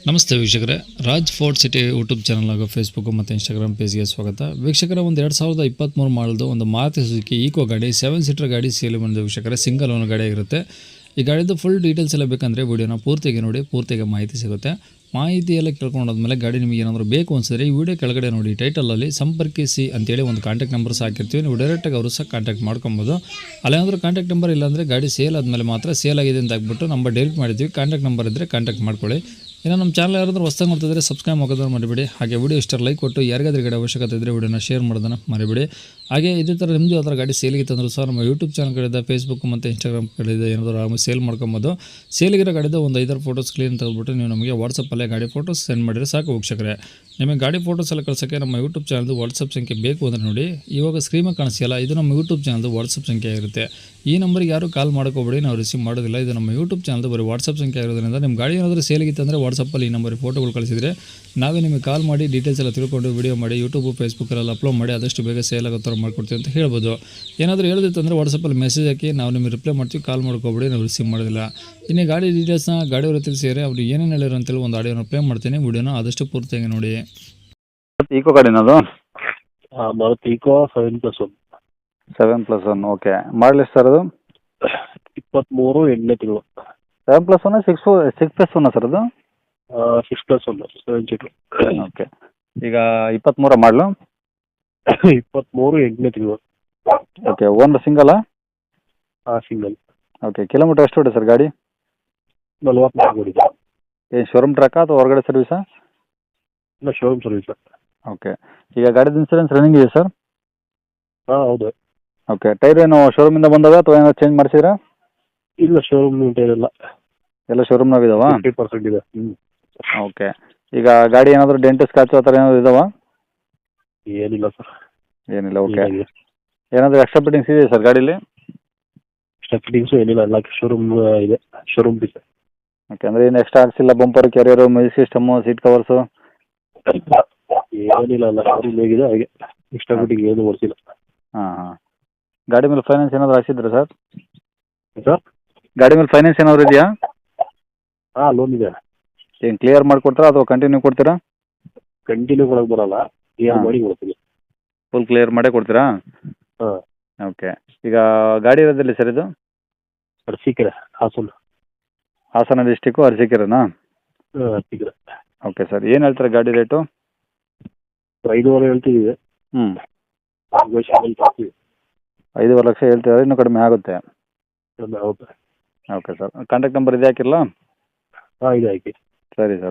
ನಮಸ್ತೆ ವೀಕ್ಷಕರೇ, Raj fort city YouTube channel ಹಾಗೂ ಫೇಸ್ಬುಕ್ ಮತ್ತು ಇನ್ಸ್ಟಾಗ್ರಾಮ್ ಪೇಜ್ಗೆ ಸ್ವಾಗತ. ವೀಕ್ಷಕರ, ಒಂದು 2023 ಮಾಡಲ್ದು ಒಂದು ಮಾರುತಿ ಸುಜುಕಿ ಈಕೋ ಗಾಡಿ 7 ಸೀಟರ್ ಗಾಡಿ ಸೇಲ್ ಬಂದಿದೆ ವೀಕ್ಷಕರೇ. ಸಿಂಗಲ್ ಓನ್ ಗಾಡಿ ಆಗಿರುತ್ತೆ. ಈ ಗಾಡಿದು ಫುಲ್ ಡೀಟೇಲ್ಸ್ ಎಲ್ಲ ಬೇಕಂದರೆ ವಿಡಿಯೋನ ಪೂರ್ತಿಗೆ ನೋಡಿ, ಪೂರ್ತಿಗೆ ಮಾಹಿತಿ ಸಿಗುತ್ತೆ. ಮಾಹಿತಿ ಎಲ್ಲ ಕೇಳ್ಕೊಂಡಾದ್ಮೇಲೆ ಗಾಡಿ ನಿಮಗೆ ಏನಾದರೂ ಬೇಕು ಅನಿಸಿದ್ರೆ ಈ ವಿಡಿಯೋ ಕೆಳಗಡೆ ನೋಡಿ ಟೈಟಲಲ್ಲಿ ಸಂಪರ್ಕಿಸಿ ಅಂತೇಳಿ ಒಂದು ಕಾಂಟ್ಯಾಕ್ಟ್ ನಂಬರ್ ಹಾಕಿರ್ತೀವಿ. ನೀವು ಡೈರೆಕ್ಟಾಗಿ ಅವರು ಸಹ ಕಾಂಟ್ಯಾಕ್ಟ್ ಮಾಡ್ಕೊಬೋದು. ಅಲ್ಲೇನಾದರೂ ಕಾಂಟ್ಯಾಕ್ಟ್ ನಂಬರ್ ಇಲ್ಲಾಂದರೆ ಗಾಡಿ ಸೇಲ್ ಆದಮೇಲೆ ಮಾತ್ರ ಸೇಲ್ ಆಗಿದೆ ಅಂತ ಹಾಕ್ಬಿಟ್ಟು ನಂಬರ್ ಡಿಲೀಟ್ ಮಾಡಿದ್ವಿ. ಕಾಂಟ್ಯಾಕ್ಟ್ ನಂಬರ್ ಇದ್ದರೆ ಕಾಂಟ್ಯಾಕ್ಟ್ ಮಾಡ್ಕೊಳ್ಳಿ. ಇನ್ನು ನಮ್ಮ ಚಾನಲ್ ಯಾರಾದರೂ ಹೊಸದಾಗಿ ನೋಡ್ತಿದ್ರೆ ಸಬ್ಸ್ಕ್ರೈಬ್ ಮಾಡೋದನ್ನು ಮರಿಬೇಡಿ. ಹಾಗೆ ವಿಡಿಯೋ ಇಷ್ಟ ಲೈಕ್ ಕೊಟ್ಟು ಯಾರಿಗಾದ್ರೂ ಗಾಡಿ ಅವಶ್ಯಕತೆ ಇದ್ದರೆ ವಿಡಿಯೋನ ಶೇರ್ ಮಾಡೋದನ್ನು ಮರಿಬೇಡಿ. ಹಾಗೆ ಇದೇ ಥರ ನಿಮ್ಮದು ಯಾವ್ದಾರ ಗಾಡಿ ಸೇಲಿಗೆ ತಂದರೂ ಸಹ ನಮ್ಮ ಯೂಟ್ಯೂಬ್ ಚಾನಲ್ ಕಡೆಯಿಂದ ಫೇಸ್ಬುಕ್ ಮತ್ತು ಇನ್ಸ್ಟಾಗ್ರಾಮ್ ಕಡೆಯಿಂದ ಏನಾದರೂ ಸೇಲ್ ಮಾಡ್ಕೊಬೋದು. ಸೇಲಿಗಿರೋ ಗಾಡಿದ ಒಂದು 5 ಫೋಟೋಸ್ ಕ್ಲೀನ್ ತೆಗೆದುಬಿಟ್ಟು ನೀವು ನಮಗೆ ವಾಟ್ಸಪ್ಪಲ್ಲೇ ಗಾಡಿ ಫೋಟೋಸ್ ಸೆಂಡ್ ಮಾಡಿದರೆ ಸಾಕು ವೀಕ್ಷಕರೇ. ನಿಮಗೆ ಗಾಡಿ ಫೋಟೋಸ್ ಎಲ್ಲ ಕಳ್ಸೋಕ್ಕೆ ನಮ್ಮ ಯೂಟ್ಯೂಬ್ ಚಾನಲ್ದು ವಾಟ್ಸಪ್ ಸಂಖ್ಯೆ ಬೇಕು ಅಂದರೆ ನೋಡಿ, ಇವಾಗ ಸ್ಕ್ರೀನಾಗಿ ಕಾಣಿಸ್ತಿಲ್ಲ, ಇದು ನಮ್ಮ ಯೂಟ್ಯೂಬ್ ಚಾನಲ್ದು ವಾಟ್ಸಪ್ ಸಂಖ್ಯೆ ಆಗಿರುತ್ತೆ. ಈ ನಂಬರ್ಗೆ ಯಾರು ಕಾಲ್ ಮಾಡ್ಕೋಬೇಡಿ, ನಾವು ರಿಸೀವ್ ಮಾಡೋದಿಲ್ಲ. ಇದು ನಮ್ಮ ಯೂಟ್ಯೂಬ್ ಚಾನಲ್ದು ಬರೀ ವಾಟ್ಸಪ್ ಸಂಖ್ಯೆ ಆಗಿರೋದ್ರಿಂದ ನಿಮ್ಮ ಗಾಡಿ ಏನಾದರೂ ಸೇಲಿಗಿತ್ತು ಅಂದರೆ ವಾಟ್ಸಪ್ಪಲ್ಲಿ ಈ ನಂಬರಿಗೆ ಫೋಟೋಗಳು ಕಳಿಸಿದರೆ ನಾವೇ ನಿಮಗೆ ಕಾಲ್ ಮಾಡಿ ಡೀಟೇಲ್ಸ್ ಎಲ್ಲ ತಿಳ್ಕೊಂಡು ವಿಡಿಯೋ ಮಾಡಿ ಯೂಟ್ಯೂಬ್ ಫೇಸ್ಬುಕ್ಕಲ್ಲಿ ಅಪ್ಲೋಡ್ ಮಾಡಿ ಆದಷ್ಟು ಬೇಗ ಸೇಲ್ ಆಗೋ ಥರ ಮಾಡ್ಕೊಡ್ತೀವಿ ಅಂತ ಹೇಳ್ಬೋದು. ಏನಾದರೂ ಹೇಳೋದಿತ್ತು ಅಂದರೆ ವಾಟ್ಸಪ್ಪಲ್ಲಿ ಮೆಸೇಜ್ ಹಾಕಿ ನಾವು ನಿಮಗೆ ರಿಪ್ಲೈ ಮಾಡ್ತೀವಿ. ಕಾಲ್ ಮಾಡ್ಕೋಬೇಡಿ, ನಾವು ರಿಸೀವ್ ಮಾಡೋದಿಲ್ಲ. ಇನ್ನು ಗಾಡಿ ಡೀಟೇಲ್ಸ್ನ ಗಾಡಿಯವರು ತಿಳಿಸಿದರೆ ಅವರು ಏನೇನು ಹೇಳಿರೋ ಅಂತೇಳಿ ಒಂದು ಆಡಿಯೋನ ಪ್ಲೇ ಮಾಡ್ತೀನಿ. ವಿಡಿಯೋನ ಆದಷ್ಟು ಪೂರ್ತಿಯಾಗಿ ನೋಡಿ. ಈಕೋ ಗಾಡಿನದು ಮಾರುತಿ ಈಕೋ 7+1 7+1 ಓಕೆ. ಮಾಡಲ್ ಎಷ್ಟು ಸರ್ ಅದು? 23 8ನೇ ತಿಂಗಳು 7+1 6+1 ಸರ್ ಅದು? 6+1 7 ಸೀಟರ್. ಓಕೆ. ಈಗ 23 ಮಾಡಲು 23 8ನೇ ತಿಂಗಳು. ಓಕೆ. ಓನರ್ ಸಿಂಗಲಾ? ಸಿಂಗಲ್. ಓಕೆ. ಕಿಲೋಮೀಟರ್ ಎಷ್ಟು ಹೊಡೆ ಸರ್ ಗಾಡಿ? 44 ಓಡಿದೆ. ಏನು ಶೋರೂಮ್ ಟ್ರ್ಯಾಕಾ ಅಥವಾ ಹೊರಗಡೆ ಸರ್ವಿಸಾ? ಇಲ್ಲ, ಶೋರೂಮ್ ಸರ್ವಿಸ್. ಓಕೆ. ಈಗ ಗಾಡಿದು ಇನ್ಸೂರೆನ್ಸ್ ರನ್ನಿಂಗ್ ಇದೆ ಸರ್? ಹೌದು. ಓಕೆ. ಟೈರ್ ಏನು ಶೋರೂಮಿಂದ ಬಂದದ ಅಥವಾ ಏನಾದ್ರು ಚೇಂಜ್ ಮಾಡಿಸಿದ್ರಾ? ಇಲ್ಲ, ಶೋರೂಮ್ ಏನಿಲ್ಲ, ಎಲ್ಲ ಶೋರೂಮ್ನಾಗ ಇದಾವಾ? 50% ಇದೆ. ಓಕೆ. ಈಗ ಗಾಡಿ ಏನಾದರೂ ಡೆಂಟ್ ಸ್ಕ್ರಾಚ್ ಆ ಥರ ಏನಾದರೂ ಇದಾವಾ? ಏನಿಲ್ಲ ಸರ್. ಏನಿಲ್ಲ. ಓಕೆ. ಏನಾದರೂ ಎಕ್ಸ್ಟ್ರಾ ಫಿಟ್ಟಿಂಗ್ಸ್ ಇದೆ ಸರ್ ಗಾಡೀಲಿ? ಎಕ್ಸ್ಟ್ರಾ ಫಿಟ್ಟಿಂಗ್ಸು ಏನಿಲ್ಲ, ಎಲ್ಲ ಶೋರೂಮ್ ಇದೆ, ಶೋರೂಮ್ ಪೀಸ್. ಓಕೆ. ಅಂದರೆ ಏನು ಎಕ್ಸ್ಟ್ರಾ ಹಾಕ್ಸಿಲ್ಲ? Bumper, carrier, music system, seat covers? ಏನಿಲ್ಲ, ಅಲ್ಲ ಶೋರೂಮ್ ಹೇಗಿದೆ ಹಾಗೆ, ಎಕ್ಸ್ಟ್ರಾ ಫಿಟ್ಟಿಂಗ್ ಏನು ಓಡಿಸಿಲ್ಲ. ಹಾಂ. ಗಾಡಿ ಮೇಲೆ ಫೈನಾನ್ಸ್ ಏನಾದರೂ ಹಾಕ್ಸಿದ್ರಾ ಸರ್? ಸರ್, ಗಾಡಿ ಮೇಲೆ ಫೈನಾನ್ಸ್ ಏನಾದರೂ ಇದೆಯಾ? ಲೋನ್ ಇದೆ. ಏನು ಕ್ಲಿಯರ್ ಮಾಡಿಕೊಡ್ತೀರಾ ಅಥವಾ ಕಂಟಿನ್ಯೂ ಕೊಡ್ತೀರಾ? ಕಂಟಿನ್ಯೂ ಕೊಡೋಕೆ ಬರಲ್ಲ, ಕ್ಲಿಯರ್ ಮಾಡಿ ಕೊಡ್ತೀನಿ. ಫುಲ್ ಕ್ಲಿಯರ್ ಮಾಡೇ ಕೊಡ್ತೀರಾ? ಹಾಂ. ಓಕೆ. ಈಗ ಗಾಡಿ ಇರೋದಿಲ್ಲ ಸರ್ ಇದು? ಅರಸೀಕೆರೆ, ಹಾಸನ. ಹಾಸನ ಡಿಸ್ಟಿಕ್ಕು, ಅರಸೀಕೆರೆನಾ? ಅರಸೀಕೆರೆ. Okay sir. ಏನು ಹೇಳ್ತಾರೆ ಗಾಡಿ ರೇಟು? 5.5 ಹೇಳ್ತಿದ್ದೀವಿ. 5.5 ಲಕ್ಷ ಹೇಳ್ತಿದ್ದಾರೆ, ಇನ್ನೂ ಕಡಿಮೆ ಆಗುತ್ತೆ. ಹೌದು. Okay sir. ಕಾಂಟ್ಯಾಕ್ಟ್ ನಂಬರ್ ಇದೆ ಹಾಕಿರಲಾ? ಇದೆ ಹಾಕಿ. ಸರಿ ಸರ್.